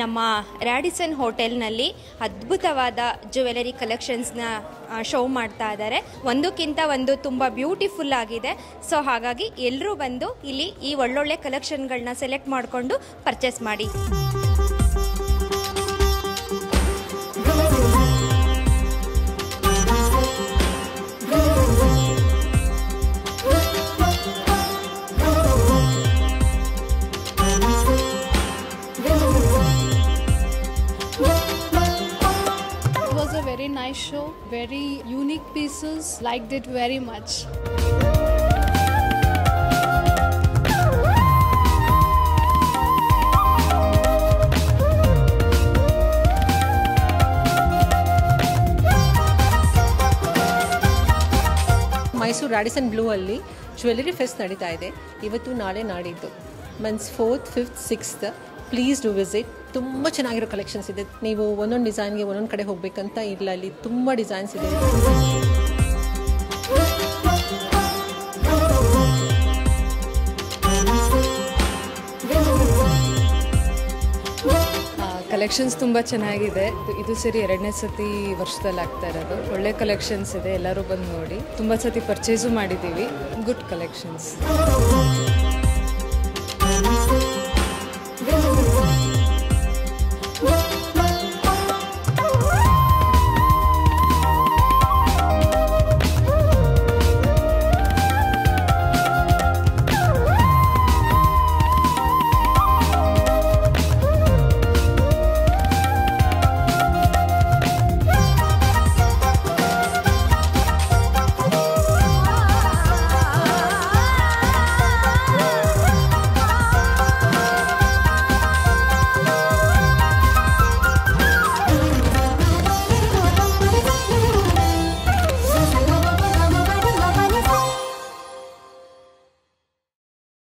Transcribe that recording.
ನಮ್ಮ ರ್ಯಾಡಿಸನ್ ಹೋಟೆಲ್ನಲ್ಲಿ ಅದ್ಭುತವಾದ ಜ್ಯುವೆಲರಿ ಕಲೆಕ್ಷನ್ಸ್ನ ಶೋ ಮಾಡ್ತಾ ಇದ್ದಾರೆ. ಒಂದಕ್ಕಿಂತ ಒಂದು ತುಂಬ ಬ್ಯೂಟಿಫುಲ್ ಆಗಿದೆ. ಸೊ ಹಾಗಾಗಿ ಎಲ್ಲರೂ ಬಂದು ಇಲ್ಲಿ ಈ ಒಳ್ಳೊಳ್ಳೆ ಕಲೆಕ್ಷನ್ಗಳನ್ನ ಸೆಲೆಕ್ಟ್ ಮಾಡಿಕೊಂಡು ಪರ್ಚೇಸ್ ಮಾಡಿ. Very nice show, very unique pieces, liked it very much. Mysuru Radisson blue ಅಲ್ಲಿ ಜ್ಯುವೆಲರಿ ಫೆಸ್ಟ್ ನಡೀತಾ ಇದೆ. ಇವತ್ತು ನಾಳೆ ನಾಡಿದ್ದು months 4th, 5th, 6th. Please do visit. ತುಂಬ ಚೆನ್ನಾಗಿರೋ ಕಲೆಕ್ಷನ್ಸ್ ಇದೆ. ನೀವು ಒಂದೊಂದು ಡಿಸೈನ್ಗೆ ಒಂದೊಂದು ಕಡೆ ಹೋಗಬೇಕಂತ ಇಲ್ಲ, ಅಲ್ಲಿ ತುಂಬ ಡಿಸೈನ್ಸ್ ಇದೆ. ಕಲೆಕ್ಷನ್ಸ್ ತುಂಬ ಚೆನ್ನಾಗಿದೆ. ಇದು ಸರಿ 2ನೇ ಸತಿ ವರ್ಷದಲ್ಲಿ ಆಗ್ತಾ ಇರೋದು. ಒಳ್ಳೆ ಕಲೆಕ್ಷನ್ಸ್ ಇದೆ, ಎಲ್ಲರೂ ಬಂದು ನೋಡಿ. ತುಂಬ ಸತಿ ಪರ್ಚೇಸು ಮಾಡಿದ್ದೀವಿ. Good collections.